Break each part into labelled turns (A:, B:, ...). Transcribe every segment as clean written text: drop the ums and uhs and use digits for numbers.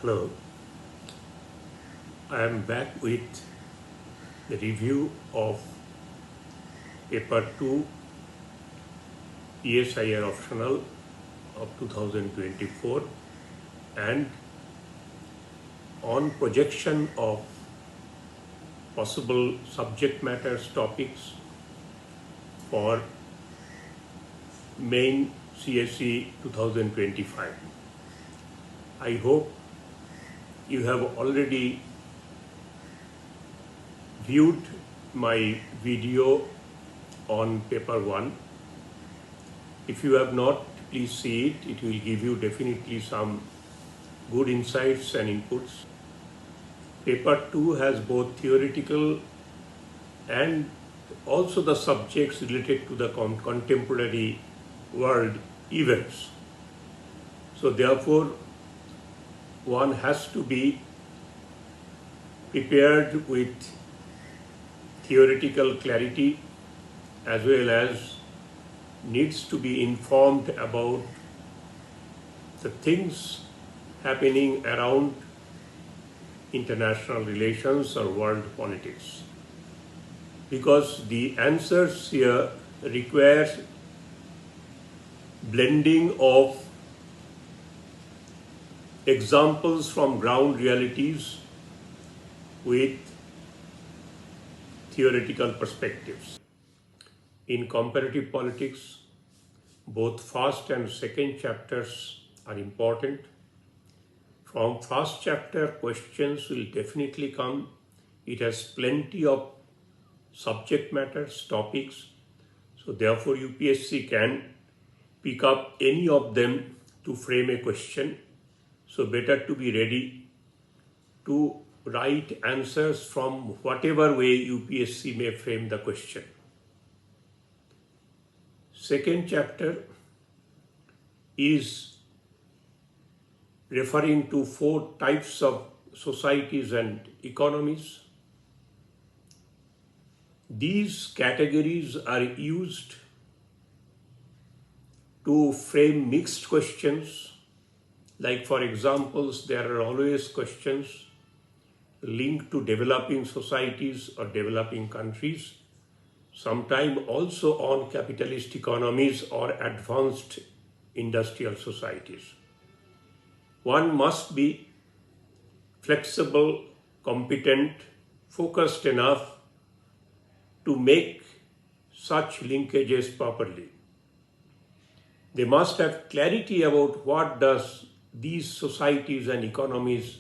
A: Hello, I am back with the review of paper 2 PSIR optional of 2024 and on projection of possible subject matters topics for main CSE 2025. I hope you have already viewed my video on paper 1. If you have not, please see it. It will give you definitely some good insights and inputs. Paper 2 has both theoretical and also the subjects related to the contemporary world events. So therefore, one has to be prepared with theoretical clarity as well as needs to be informed about the things happening around international relations or world politics. Because the answers here require blending of examples from ground realities with theoretical perspectives. In comparative politics, both first and second chapters are important. From first chapter, questions will definitely come. It has plenty of subject matters, topics. So therefore, UPSC can pick up any of them to frame a question. So better to be ready to write answers from whatever way UPSC may frame the question. Second chapter is referring to 4 types of societies and economies. These categories are used to frame mixed questions. Like for examples, there are always questions linked to developing societies or developing countries, sometimes also on capitalist economies or advanced industrial societies. One must be flexible, competent, focused enough to make such linkages properly. They must have clarity about what does these societies and economies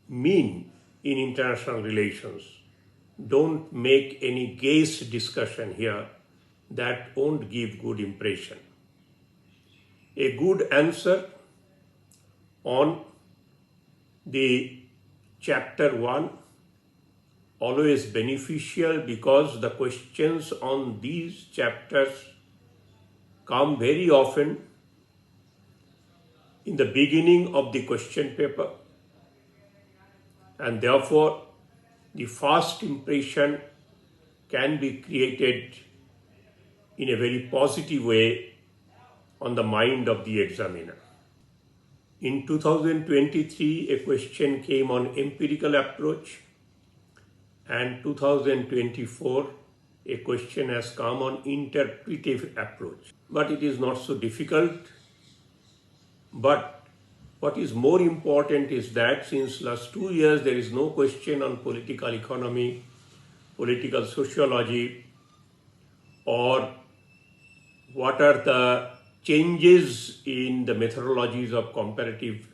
A: mean in international relations. Don't make any gaze discussion here that won't give good impression. A good answer on the chapter 1 always beneficial because the questions on these chapters come very often in the beginning of the question paper, and therefore the first impression can be created in a very positive way on the mind of the examiner. In 2023, a question came on empirical approach, and 2024, a question has come on interpretive approach. But it is not so difficult. But what is more important is that since last 2 years, there is no question on political economy, political sociology, or what are the changes in the methodologies of comparative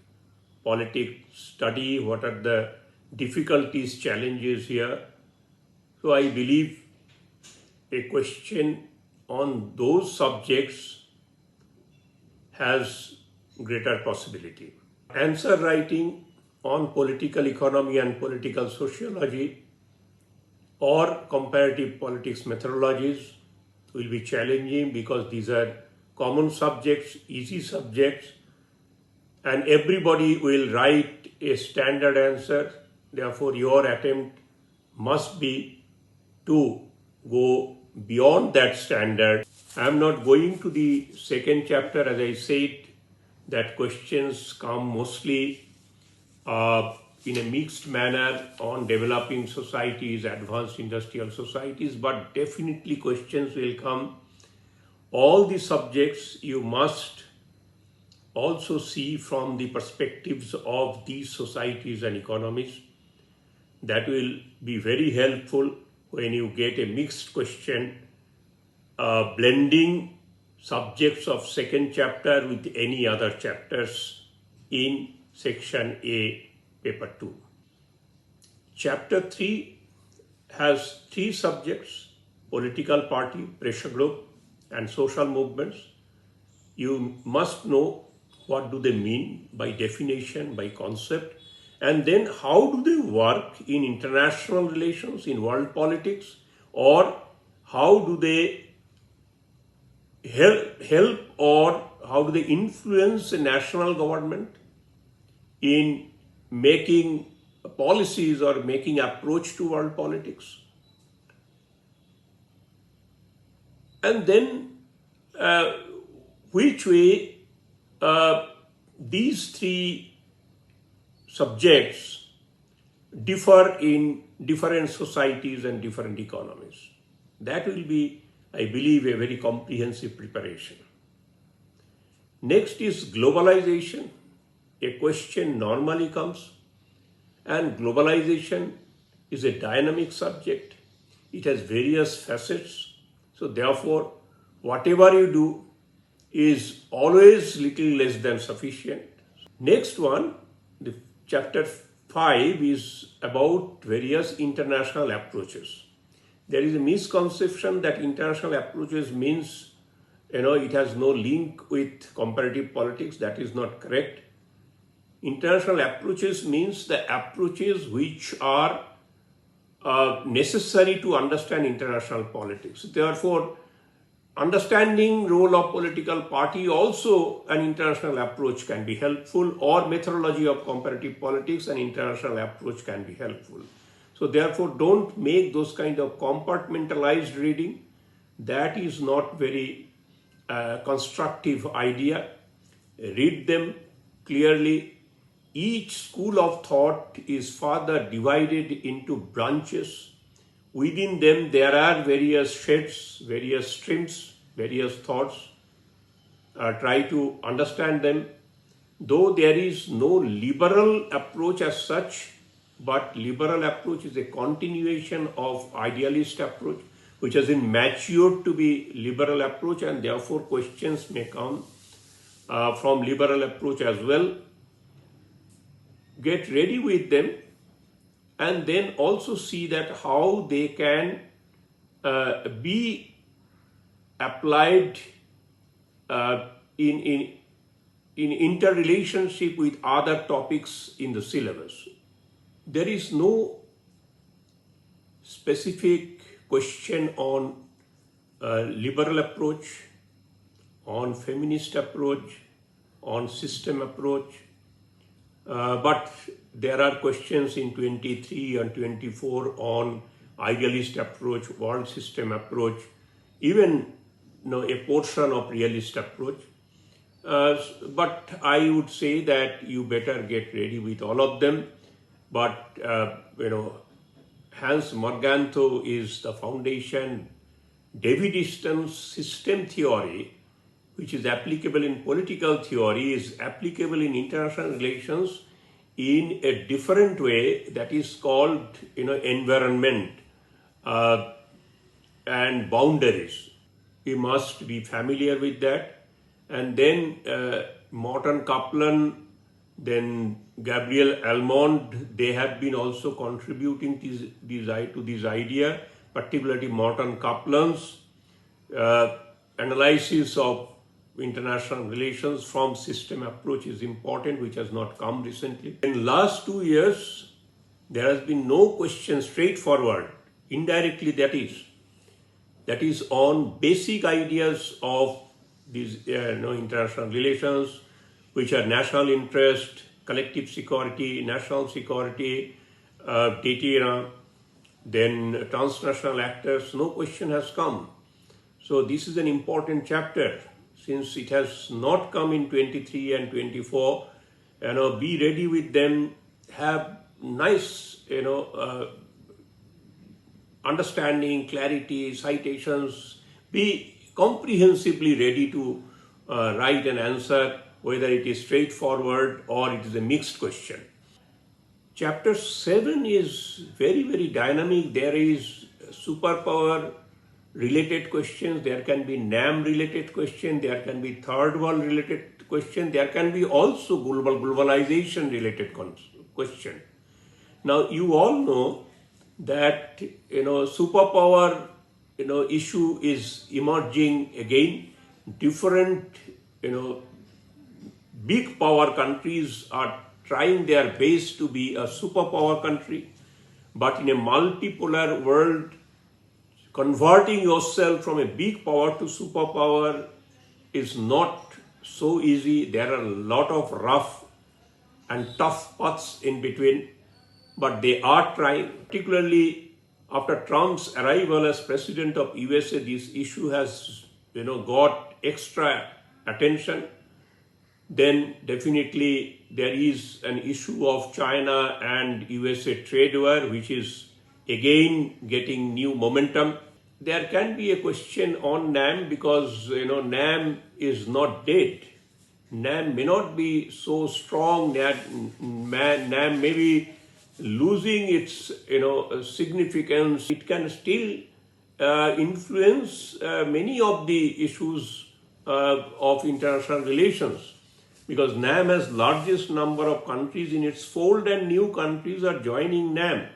A: politics study, what are the difficulties, challenges here. So I believe a question on those subjects has greater possibility. Answer writing on political economy and political sociology or comparative politics methodologies will be challenging because these are common subjects, easy subjects, and everybody will write a standard answer. Therefore, your attempt must be to go beyond that standard. I am not going to the second chapter. As I said, that questions come mostly in a mixed manner on developing societies, advanced industrial societies, but definitely questions will come. All the subjects you must also see from the perspectives of these societies and economies. That will be very helpful when you get a mixed question, blending subjects of second chapter with any other chapters in section A, paper 2. Chapter 3 has 3 subjects: political party, pressure group, and social movements. You must know what do they mean by definition, by concept, and then how do they work in international relations, in world politics, or how do they help or how do they influence the national government in making policies or making approach to world politics. And then which way these 3 subjects differ in different societies and different economies. That will be, I believe, a very comprehensive preparation. Next is globalization. A question normally comes, and globalization is a dynamic subject. It has various facets. So therefore, whatever you do is always little less than sufficient. Next one, the chapter 5 is about various international approaches. There is a misconception that international approaches means, it has no link with comparative politics. That is not correct. International approaches means the approaches which are necessary to understand international politics. Therefore, understanding role of political party also an international approach can be helpful, or methodology of comparative politics and international approach can be helpful. So therefore, don't make those kind of compartmentalized reading. That is not very constructive idea. Read them clearly. Each school of thought is further divided into branches. Within them, there are various shades, various streams, various thoughts. Try to understand them. Though there is no liberal approach as such, but liberal approach is a continuation of idealist approach, which has been matured to be liberal approach, and therefore questions may come from liberal approach as well. Get ready with them, and then also see that how they can be applied in interrelationship with other topics in the syllabus. There is no specific question on liberal approach, on feminist approach, on system approach. But there are questions in 23 and 24 on idealist approach, world system approach, even a portion of realist approach. But I would say that you better get ready with all of them. But Hans Morgenthau is the foundation. David Easton's system theory, which is applicable in political theory, is applicable in international relations in a different way, that is called environment and boundaries. You must be familiar with that. And then Morton Kaplan, then Gabriel Almond, they have been also contributing to this idea, particularly Morton Kaplan's analysis of international relations from system approach is important, which has not come recently. In last 2 years, there has been no question straightforward, indirectly that is on basic ideas of these international relations, which are national interest, collective security, national security, data, then transnational actors. No question has come. So this is an important chapter. since it has not come in 23 and 24, be ready with them, have nice, understanding, clarity, citations, be comprehensively ready to write an answer, whether it is straightforward or it is a mixed question. Chapter 7 is very, very dynamic. There is superpower related questions, there can be NAM related question, there can be third world related question, there can be also globalization related question. Now you all know that superpower issue is emerging again. Different big power countries are trying their best to be a superpower country, but in a multipolar world, converting yourself from a big power to superpower is not so easy. There are a lot of rough and tough paths in between, but they are trying. Particularly after Trump's arrival as president of USA, this issue has got extra attention. Then definitely there is an issue of China and USA trade war, which is again getting new momentum. There can be a question on NAM because NAM is not dead. NAM may not be so strong. NAM may be losing its significance. It can still influence many of the issues of international relations, because NAM has largest number of countries in its fold and new countries are joining NAM.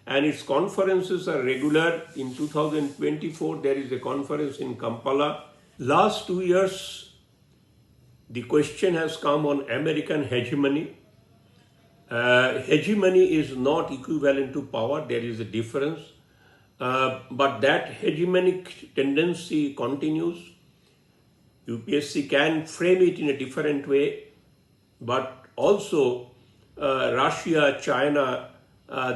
A: And its conferences are regular. In 2024, there is a conference in Kampala. Last 2 years, the question has come on American hegemony. Hegemony is not equivalent to power. There is a difference. But that hegemonic tendency continues. UPSC can frame it in a different way. But also, Russia, China,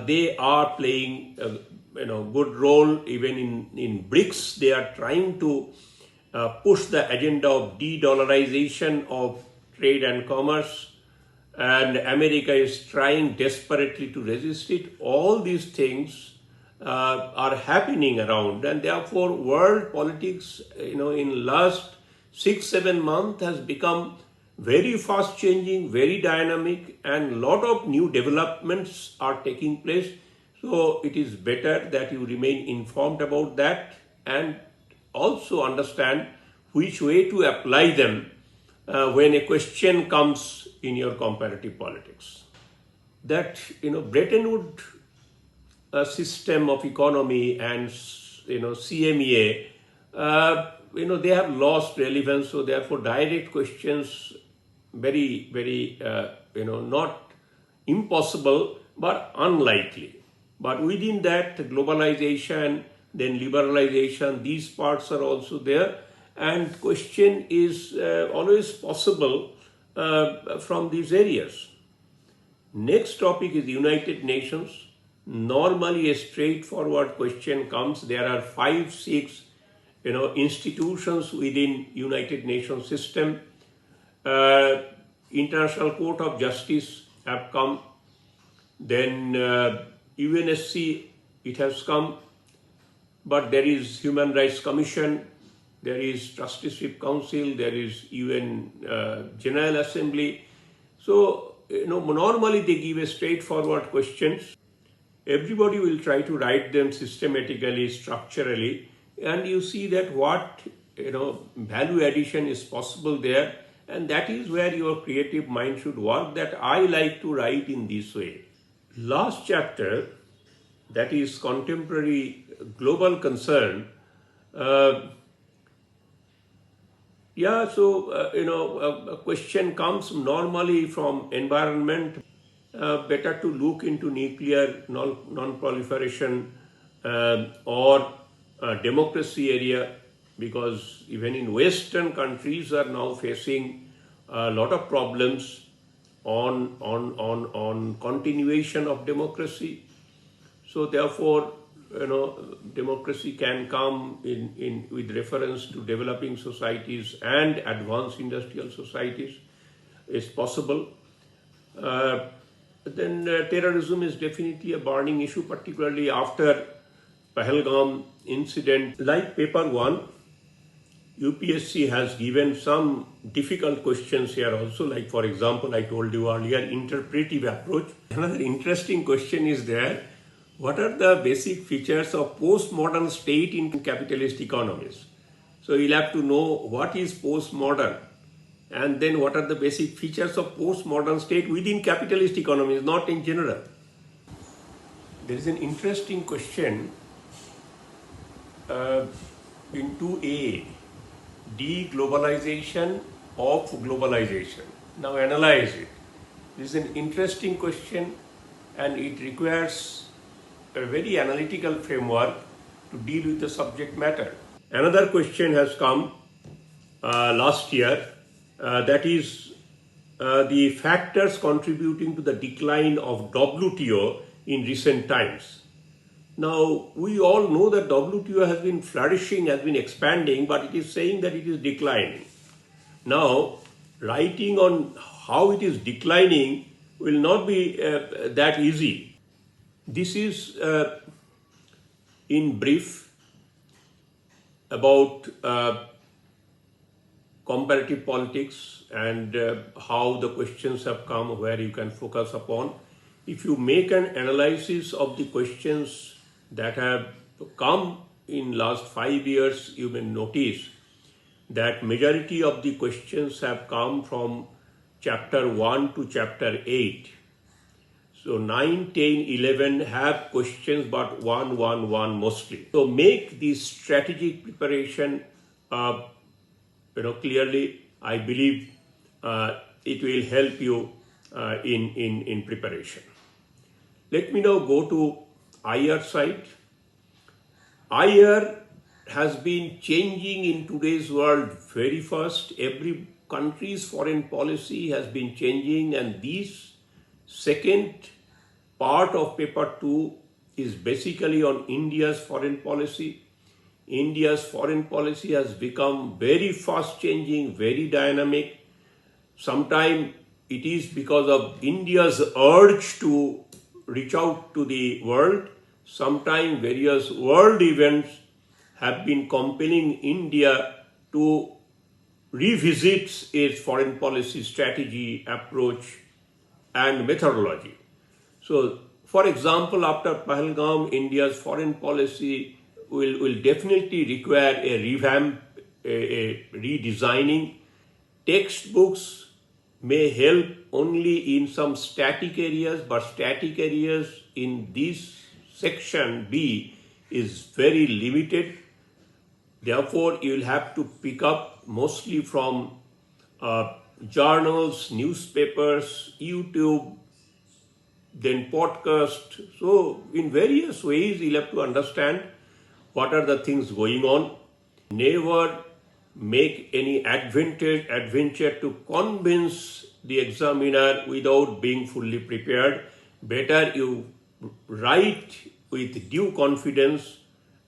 A: they are playing a good role. Even in BRICS, they are trying to push the agenda of de-dollarization of trade and commerce, and America is trying desperately to resist it. All these things are happening around, and therefore world politics in last 6-7 months has become very fast changing, very dynamic, and lot of new developments are taking place. So it is better that you remain informed about that and also understand which way to apply them when a question comes in your comparative politics. That Bretton Woods system of economy and CMEA, they have lost relevance. So therefore direct questions very, very, not impossible, but unlikely. But within that, globalization, then liberalization, these parts are also there. And question is always possible from these areas. Next topic is United Nations. Normally a straightforward question comes. There are 5-6 institutions within United Nations system. International Court of Justice have come, then UNSC, it has come, but there is Human Rights Commission, there is Trusteeship Council, there is UN General Assembly. So normally they give a straightforward questions. Everybody will try to write them systematically, structurally, and you see that what value addition is possible there. And that is where your creative mind should work, that I like to write in this way. Last chapter, that is contemporary global concern. A question comes normally from environment. Better to look into nuclear non-proliferation or democracy area, because even in Western countries are now facing a lot of problems on continuation of democracy. So therefore, democracy can come in with reference to developing societies and advanced industrial societies is possible. Then terrorism is definitely a burning issue, particularly after Pahalgam incident. Like paper 1, UPSC has given some difficult questions here also, like for example, I told you earlier, interpretive approach. Another interesting question is there: what are the basic features of postmodern state in capitalist economies? So you'll have to know what is postmodern, and then what are the basic features of postmodern state within capitalist economies, not in general. There is an interesting question in 2A, deglobalization of globalization. Now analyze it. This is an interesting question and it requires a very analytical framework to deal with the subject matter. Another question has come last year, that is the factors contributing to the decline of WTO in recent times. Now, we all know that WTO has been flourishing, has been expanding, but it is saying that it is declining. Now, writing on how it is declining will not be that easy. This is in brief about comparative politics and how the questions have come, where you can focus upon. If you make an analysis of the questions that have come in last 5 years, you may notice that majority of the questions have come from chapter 1 to chapter 8. So 9, 10, 11 have questions, but 1, 1, 1 mostly. So make this strategic preparation, clearly, I believe it will help you in preparation. Let me now go to IR side. IR has been changing in today's world very fast. Every country's foreign policy has been changing, and this second part of paper 2 is basically on India's foreign policy. India's foreign policy has become very fast changing, very dynamic. Sometimes it is because of India's urge to reach out to the world. Sometimes various world events have been compelling India to revisit its foreign policy strategy, approach, and methodology. So, for example, after Pahalgam, India's foreign policy will definitely require a revamp, a redesigning. Textbooks may help only in some static areas, but static areas in this section B is very limited. Therefore, you will have to pick up mostly from journals, newspapers, YouTube, then podcast. So, in various ways, you'll have to understand what are the things going on. Never make any adventure to convince the examiner without being fully prepared. Better you write with due confidence,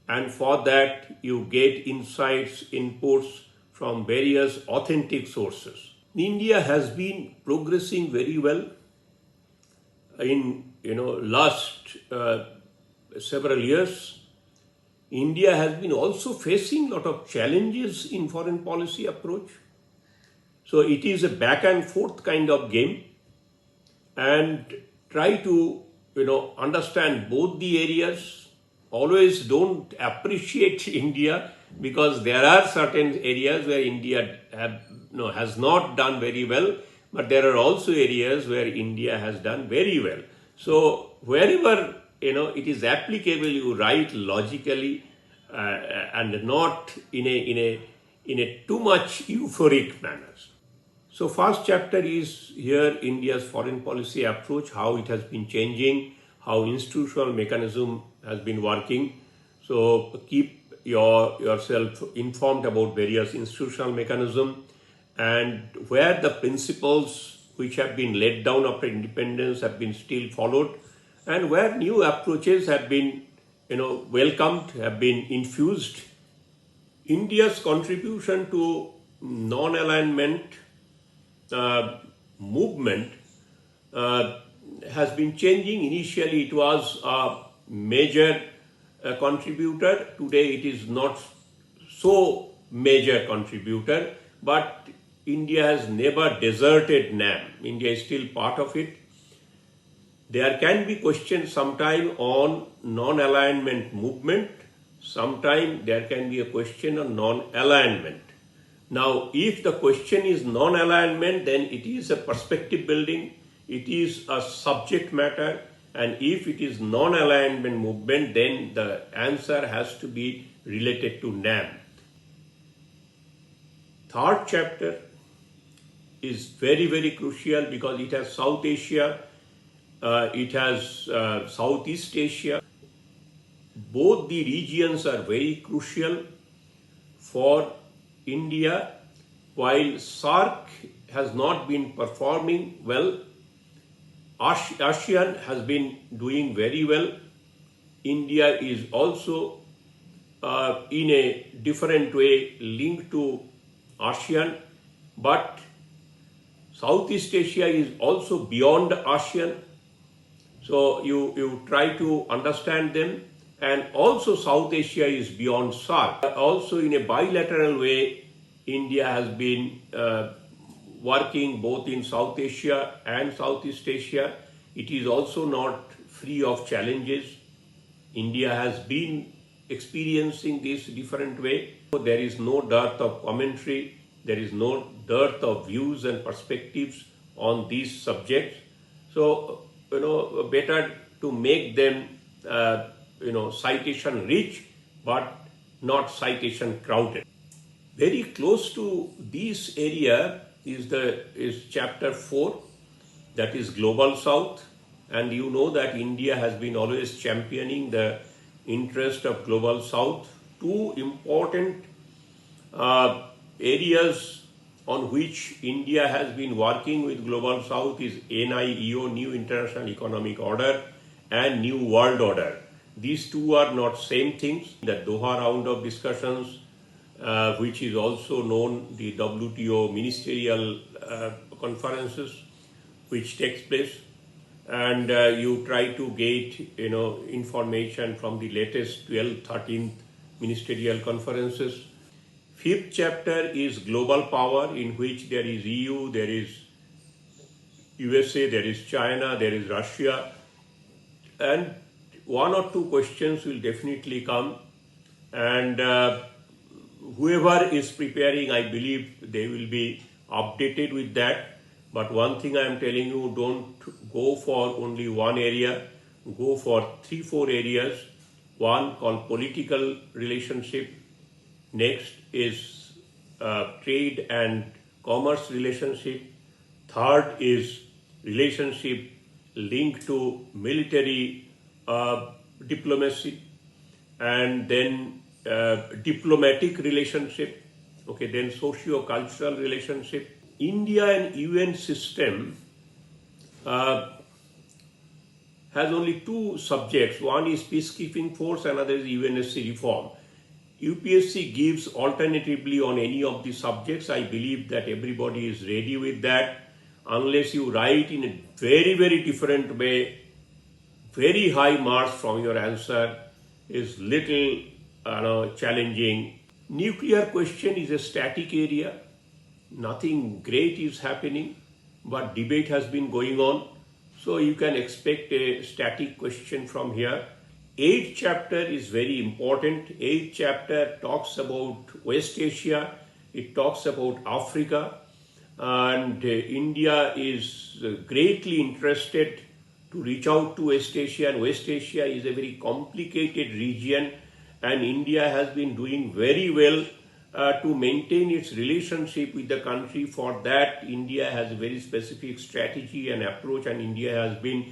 A: and for that you get insights, inputs from various authentic sources. India has been progressing very well in last several years. India has been also facing a lot of challenges in foreign policy approach. So it is a back and forth kind of game, and try to understand both the areas. Always don't appreciate India, because there are certain areas where India has not done very well, but there are also areas where India has done very well. So wherever it is applicable, you write logically and not in a too much euphoric manner. So first chapter is here India's foreign policy approach, how it has been changing, how institutional mechanism has been working. So keep yourself informed about various institutional mechanism, and where the principles which have been laid down after independence have been still followed, and where new approaches have been welcomed, have been infused. India's contribution to non-alignment movement has been changing. Initially, it was a major contributor. Today, it is not so major contributor, but India has never deserted NAM. India is still part of it. There can be questions sometime on non-alignment movement. Sometime there can be a question on non-alignment. Now, if the question is non-alignment, then it is a perspective building, it is a subject matter, and if it is non-alignment movement, then the answer has to be related to NAM. Third chapter is very, very crucial because it has South Asia, it has Southeast Asia. Both the regions are very crucial for India. While SAARC has not been performing well, ASEAN has been doing very well. India is also in a different way linked to ASEAN, but Southeast Asia is also beyond ASEAN. So you try to understand them. And also South Asia is beyond SAARC. Also in a bilateral way, India has been working both in South Asia and Southeast Asia. It is also not free of challenges. India has been experiencing this different way. There is no dearth of commentary. There is no dearth of views and perspectives on these subjects. So, better to make them citation rich, but not citation crowded. Very close to this area is chapter 4, that is Global South, and you know that India has been always championing the interest of Global South. Two important areas on which India has been working with Global South is NIEO, New International Economic Order, and New World Order. These two are not same things. The Doha round of discussions, which is also known the WTO ministerial conferences, which takes place, and you try to get information from the latest 12th, 13th ministerial conferences. Fifth chapter is global power, in which there is EU, there is USA, there is China, there is Russia, and one or two questions will definitely come, and whoever is preparing, I believe they will be updated with that. But one thing I am telling you, don't go for only one area, go for 3-4 areas. One called political relationship, next is trade and commerce relationship, third is relationship linked to military diplomacy, and then diplomatic relationship, then socio-cultural relationship. India and UN system has only two subjects. One is peacekeeping force, another is UNSC reform. UPSC gives alternatively on any of the subjects. I believe that everybody is ready with that. Unless you write in a very, very different way, very high marks from your answer is little challenging. Nuclear question is a static area. Nothing great is happening, but debate has been going on. So you can expect a static question from here. 8th chapter is very important. 8th chapter talks about West Asia. It talks about Africa. And India is greatly interested to reach out to West Asia. And West Asia is a very complicated region. And India has been doing very well to maintain its relationship with the country. For that, India has a very specific strategy and approach, and India has been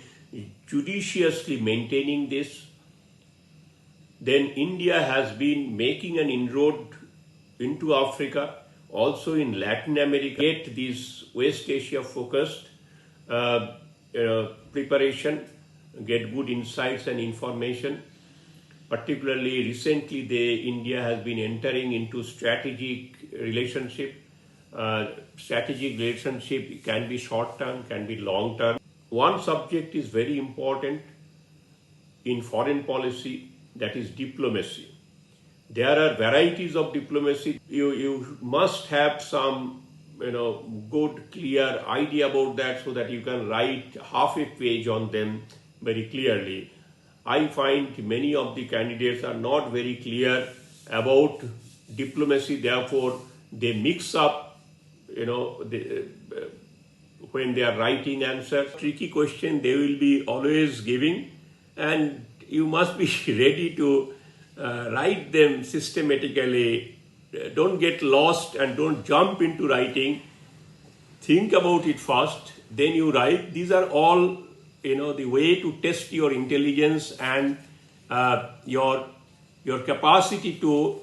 A: judiciously maintaining this. Then India has been making an inroad into Africa, also in Latin America. Get this West Asia focused preparation, get good insights and information. particularly recently India has been entering into strategic relationship. Strategic relationship can be short term, can be long term. One subject is very important in foreign policy, that is diplomacy. There are varieties of diplomacy. You must have some good clear idea about that so that you can write half a page on them very clearly. I find many of the candidates are not very clear about diplomacy, therefore they mix up when they are writing answers. Tricky question they will be always giving, and you must be ready to write them systematically. Don't get lost and don't jump into writing. Think about it first, then you write. These are all the way to test your intelligence and your capacity to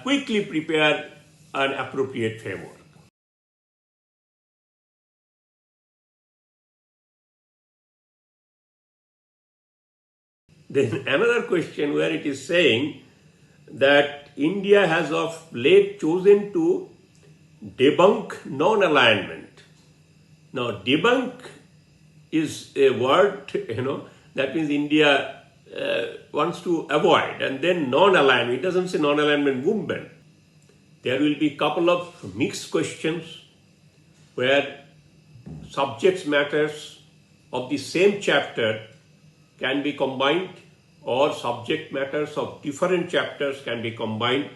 A: quickly prepare an appropriate framework. Then another question where it is saying that India has of late chosen to debunk non-alignment. Now, debunk is a word, that means India wants to avoid, and then non-alignment. It doesn't say non-alignment movement. There will be a couple of mixed questions where subject matters of the same chapter can be combined, or subject matters of different chapters can be combined.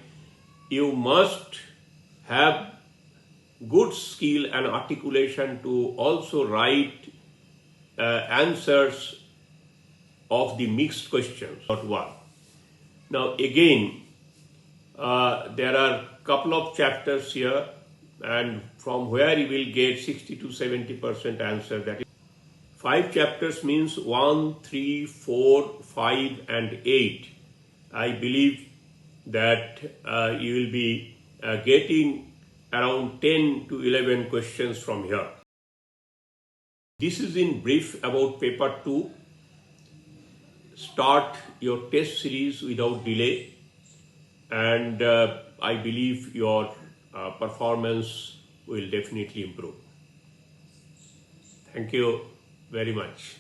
A: You must have good skill and articulation to also write answers of the mixed questions. Not one. Now again, there are a couple of chapters here, and from where you will get 60 to 70% answer. That is 5 chapters means 1, 3, 4, 5 and 8. I believe that you will be getting around 10 to 11 questions from here. This is in brief about paper 2. Start your test series without delay, and I believe your performance will definitely improve. Thank you very much.